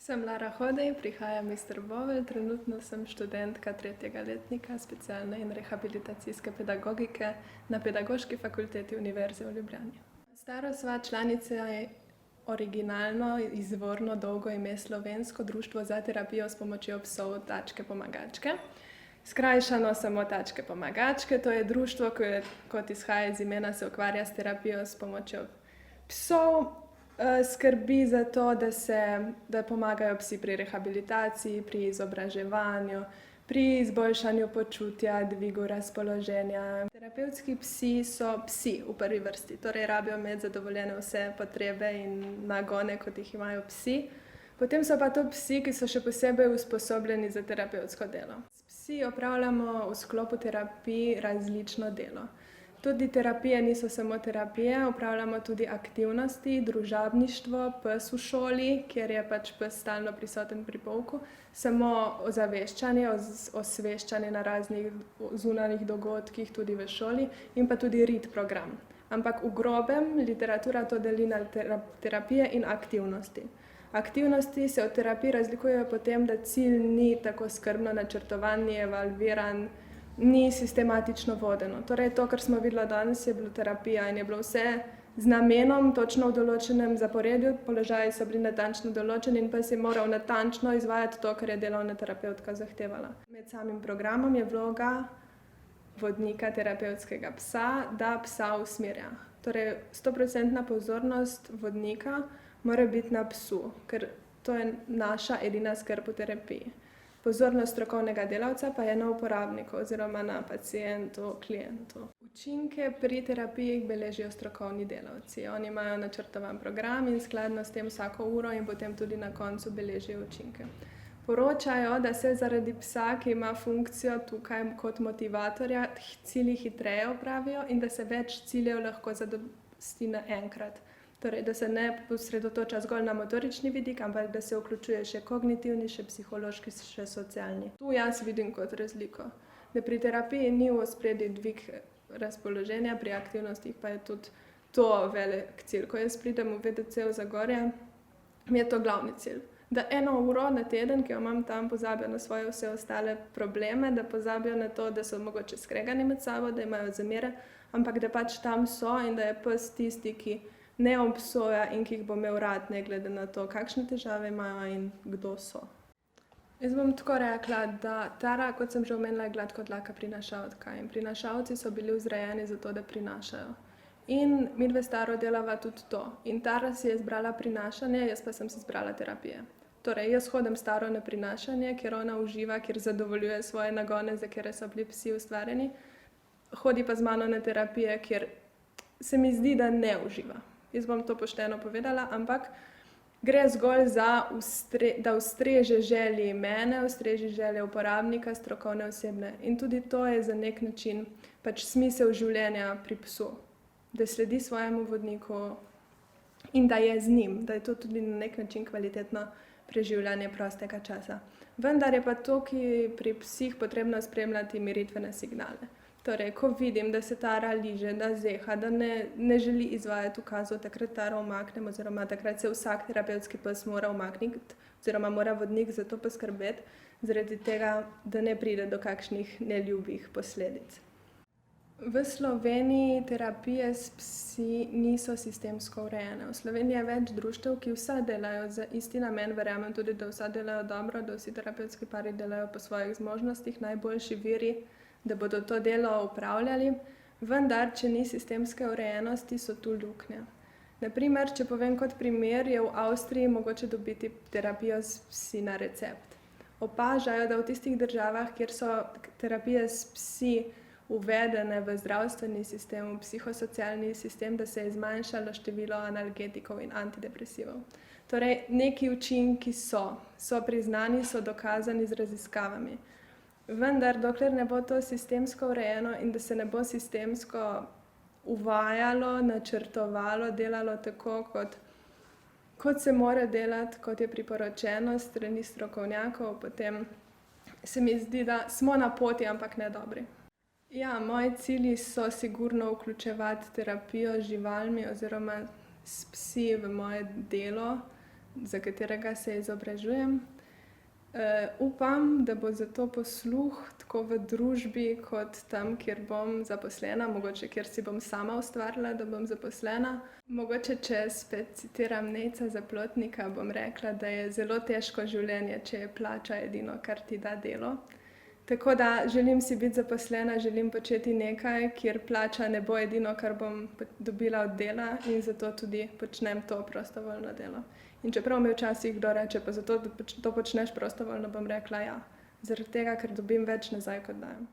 Sem Lara Hodej, prihajam iz Trbovelj, trenutno sem študentka 3. letnika specialne in rehabilitacijske pedagogike na Pedagoški fakulteti Univerze v Ljubljani. Staro sva članice originalno, izvorno dolgo ime Slovensko društvo za terapijo s pomočjo psov Tačke pomagačke. Skrajšano samo Tačke pomagačke, to je društvo, ki kot izhaja iz imena se ukvarja s terapijo s pomočjo psov. Skrbi za to, da pomagajo psi pri rehabilitaciji, pri izobraževanju, pri izboljšanju počutja, dvigu razpoloženja. Terapevtski psi so psi v prvi vrsti, torej rabijo imeti zadovoljene vse potrebe in nagone, kot jih imajo psi. Potem so pa to psi, ki so še posebej usposobljeni za terapevtsko delo. S psi opravljamo v sklopu terapij različno delo. Tudi terapije niso samo terapije, opravljamo tudi aktivnosti, družabništvo, pes v šoli, kjer je pač pes stalno prisoten pri pouku, samo ozaveščanje, osveščanje na raznih zunanjih dogodkih, tudi v šoli, in pa tudi RIT program. Ampak v grobem literatura to deli na terapije in aktivnosti. Aktivnosti se od terapij razlikujejo po tem, da cilj ni tako skrbno načrtovan, ni evalviran, ni sistematično vodeno. Torej to, kar smo videli danes, je bila terapija in je bilo vse z namenom, točno v določenem zaporedju, položaji so bili natančno določeni in pes je moral natančno izvajati to, kar je delovna terapevtka zahtevala. Med samim programom je vloga vodnika terapevtskega psa, da psa usmerja. Torej 100% pozornost vodnika mora biti na psu, ker to je naša edina skrb v terapiji. Pozornost strokovnega delavca pa je na uporabniku oziroma na pacientu, klientu. Učinke pri terapiji beležijo strokovni delavci. Oni imajo načrtovan program in skladno s tem vsako uro in potem tudi na koncu beležijo učinke. Poročajo, da se zaradi psa, ki ima funkcijo tukaj kot motivatorja, cilji hitreje opravijo in da se več ciljev lahko zadosti naenkrat. Torej, da se ne osredotoča zgolj na motorični vidik, ampak da se vključuje še kognitivni, še psihološki, še socialni. Tu jaz vidim kot razliko, da pri terapiji ni v ospredju dvig razpoloženja, pri aktivnostih pa je tudi to velik cilj. Ko jaz pridem v VTC v Zagorje, mi je to glavni cilj. Da 1 uro na teden, ki jo imam tam, pozabijo na svoje vse ostale probleme, da pozabijo na to, da so mogoče skregani med sabo, da imajo zamere, ampak da pač tam so in da je pes tisti, ki ne obsoja in ki jih bo imel rad, ne glede na to, kakšne težave imajo in kdo so. Jaz bom tako rekla, da Tara, kot sem že omenila, je gladkodlaka prinašalka in prinašalci so bili vzrejeni za to, da prinašajo. In midve s Taro delava tudi to. In Tara si je izbrala prinašanje, jaz pa sem si izbrala terapije. Torej, jaz hodim s Taro na prinašanje, kjer ona uživa, kjer zadovoljuje svoje nagone, za katere so bili psi ustvarjeni. Hodi pa z mano na terapije, kjer se mi zdi, da ne uživa. Jaz bom to pošteno povedala, ampak gre zgolj za, da ustreže želji mene, ustreže želje uporabnika, strokovne osebne. In tudi to je za nek način pač smisel življenja pri psu. Da sledi svojemu vodniku in da je z njim, da je to tudi na nek način kvalitetno preživljanje prostega časa. Vendar je pa to, ki pri psih potrebno spremljati miritvene signale. Torej, ko vidim, da se Tara liže, da zeha, da ne želi izvajati ukazov, takrat Taro umaknem oziroma takrat se vsak terapevtski pes mora umakniti oziroma mora vodnik za to poskrbeti, zaradi tega, da ne pride do kakšnih neljubih posledic. V Sloveniji terapije s psi niso sistemsko urejene. V Sloveniji je več društev, ki vsa delajo za isti namen, verjamem tudi, da vsa delajo dobro, da vsi terapevtski pari delajo po svojih zmožnostih, najboljši viri, da bodo to delo upravljali, vendar, če ni sistemske urejenosti, so tu luknje. Na primer, če povem kot primer, je v Avstriji mogoče dobiti terapijo s psi na recept. Opažajo, da v tistih državah, kjer so terapije s psi uvedene v zdravstveni sistem, v psihosocialni sistem, da se je zmanjšalo število analgetikov in antidepresivov. Torej, neki učinki so priznani, so dokazani z raziskavami. Vendar, dokler ne bo to sistemsko urejeno in da se ne bo sistemsko uvajalo, načrtovalo, delalo tako, kot se mora delati, kot je priporočeno s strani strokovnjakov, potem se mi zdi, da smo na poti, ampak ne dobri. Ja, moji cilji so sigurno vključevati terapijo z živalmi oziroma s psi v moje delo, za katerega se izobražujem. Upam, da bo zato posluh tako v družbi kot tam, kjer bom zaposlena, mogoče kjer si bom sama ustvarila, da bom zaposlena. Mogoče, če spet citiram Nejca Zaplotnika, bom rekla, da je zelo težko življenje, če je plača edino, kar ti da delo. Tako da želim si biti zaposlena, želim početi nekaj, kjer plača ne bo edino, kar bom dobila od dela, in zato tudi počnem to prostovoljno delo. In čeprav mi včasih kdo reče, pa zato, da to počneš prostovoljno, bom rekla ja, zaradi tega, ker dobim več nazaj, kot dajem.